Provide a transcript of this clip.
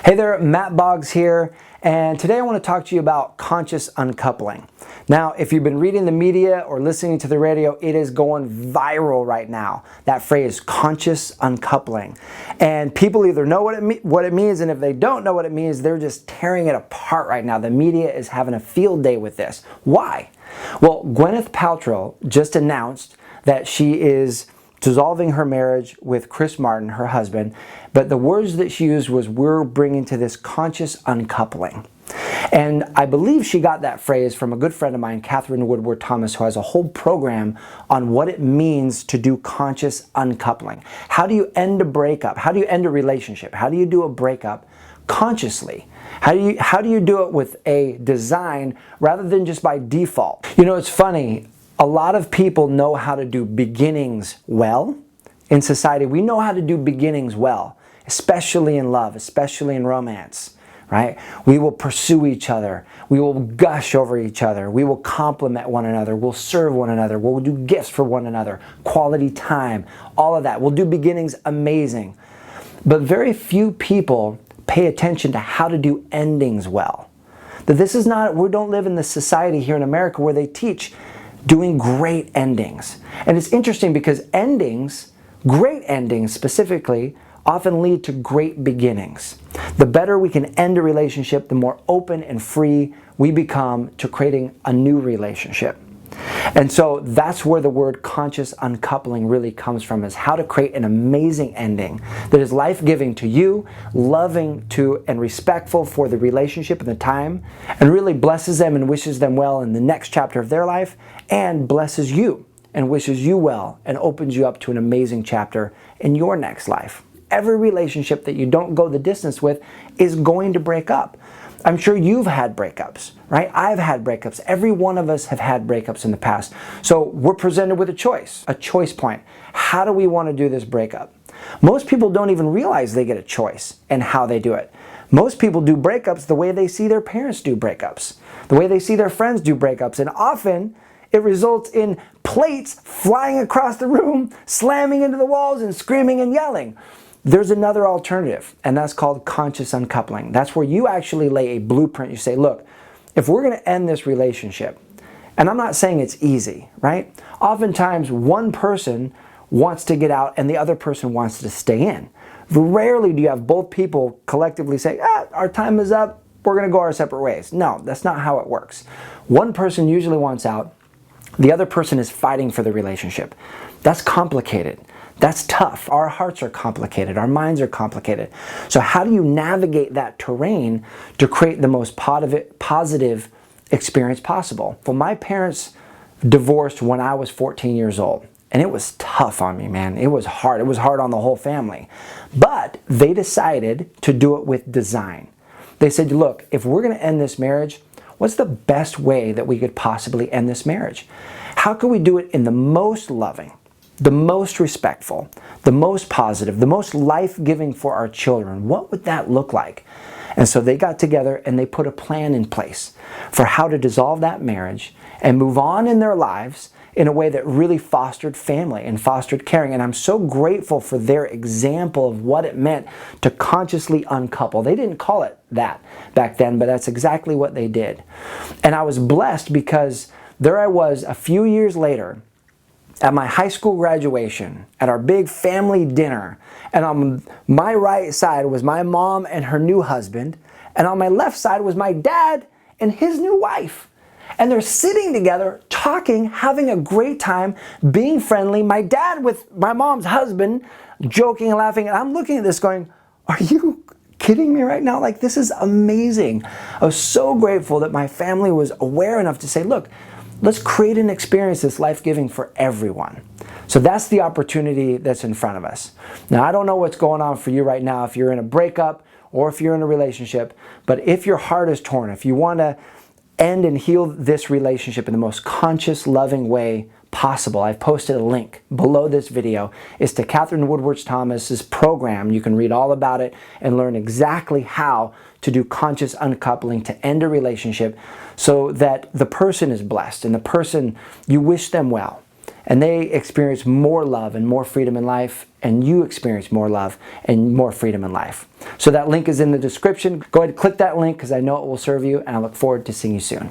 Hey there, Matt Boggs here, and today I want to talk to you about conscious uncoupling. Now, if you've been reading the media or listening to the radio, it is going viral right now, that phrase, conscious uncoupling. And people either know what it means, and if they don't know what it means, they're just tearing it apart right now. The media is having a field day with this. Why? Well, Gwyneth Paltrow just announced that she is dissolving her marriage with Chris Martin, her husband, but the words that she used was, we're bringing to this conscious uncoupling. And I believe she got that phrase from a good friend of mine, Catherine Woodward Thomas, who has a whole program on what it means to do conscious uncoupling. How do you end a breakup? How do you end a relationship? How do you do a breakup consciously? How do you do it with a design rather than just by default? You know, it's funny. A lot of people know how to do beginnings well. In society, we know how to do beginnings well, especially in love, especially in romance, right? We will pursue each other. We will gush over each other. We will compliment one another. We'll serve one another. We'll do gifts for one another, quality time, all of that. We'll do beginnings amazing. But very few people pay attention to how to do endings well. That this is not, we don't live in the society here in America where they teach doing great endings. And it's interesting because endings, great endings specifically, often lead to great beginnings. The better we can end a relationship, the more open and free we become to creating a new relationship. And so that's where the word conscious uncoupling really comes from, is how to create an amazing ending that is life-giving to you, loving to and respectful for the relationship and the time, and really blesses them and wishes them well in the next chapter of their life, and blesses you and wishes you well and opens you up to an amazing chapter in your next life. Every relationship that you don't go the distance with is going to break up. I'm sure you've had breakups, right? I've had breakups. Every one of us have had breakups in the past. So we're presented with a choice point. How do we want to do this breakup? Most people don't even realize they get a choice in how they do it. Most people do breakups the way they see their parents do breakups, the way they see their friends do breakups, and often it results in plates flying across the room, slamming into the walls, and screaming and yelling. There's another alternative, and that's called conscious uncoupling. That's where you actually lay a blueprint. You say, look, if we're going to end this relationship, and I'm not saying it's easy, right? Oftentimes, one person wants to get out and the other person wants to stay in. Rarely do you have both people collectively say, our time is up, we're going to go our separate ways. No, that's not how it works. One person usually wants out, the other person is fighting for the relationship. That's complicated. That's tough. Our hearts are complicated. Our minds are complicated. So how do you navigate that terrain to create the most positive experience possible? Well, my parents divorced when I was 14 years old. And it was tough on me, man. It was hard. It was hard on the whole family. But they decided to do it with design. They said, look, if we're going to end this marriage, what's the best way that we could possibly end this marriage? How can we do it in the most loving, the most respectful, the most positive, the most life-giving for our children? What would that look like? And so they got together and they put a plan in place for how to dissolve that marriage and move on in their lives in a way that really fostered family and fostered caring. And I'm so grateful for their example of what it meant to consciously uncouple. They didn't call it that back then, but that's exactly what they did. And I was blessed because there I was a few years later at my high school graduation, at our big family dinner, and on my right side was my mom and her new husband, and on my left side was my dad and his new wife. And they're sitting together, talking, having a great time, being friendly. My dad with my mom's husband, joking and laughing, and I'm looking at this going, are you kidding me right now? Like, this is amazing. I was so grateful that my family was aware enough to say, look, let's create an experience that's life-giving for everyone. So that's the opportunity that's in front of us. Now, I don't know what's going on for you right now, if you're in a breakup or if you're in a relationship, but if your heart is torn, if you want to end and heal this relationship in the most conscious, loving way possible, I've posted a link below this video. It's to Catherine Woodward Thomas's program. You can read all about it and learn exactly how to do conscious uncoupling to end a relationship so that the person is blessed and the person, you wish them well. and they experience more love and more freedom in life, and you experience more love and more freedom in life. So that link is in the description. Go ahead and click that link because I know it will serve you, and I look forward to seeing you soon.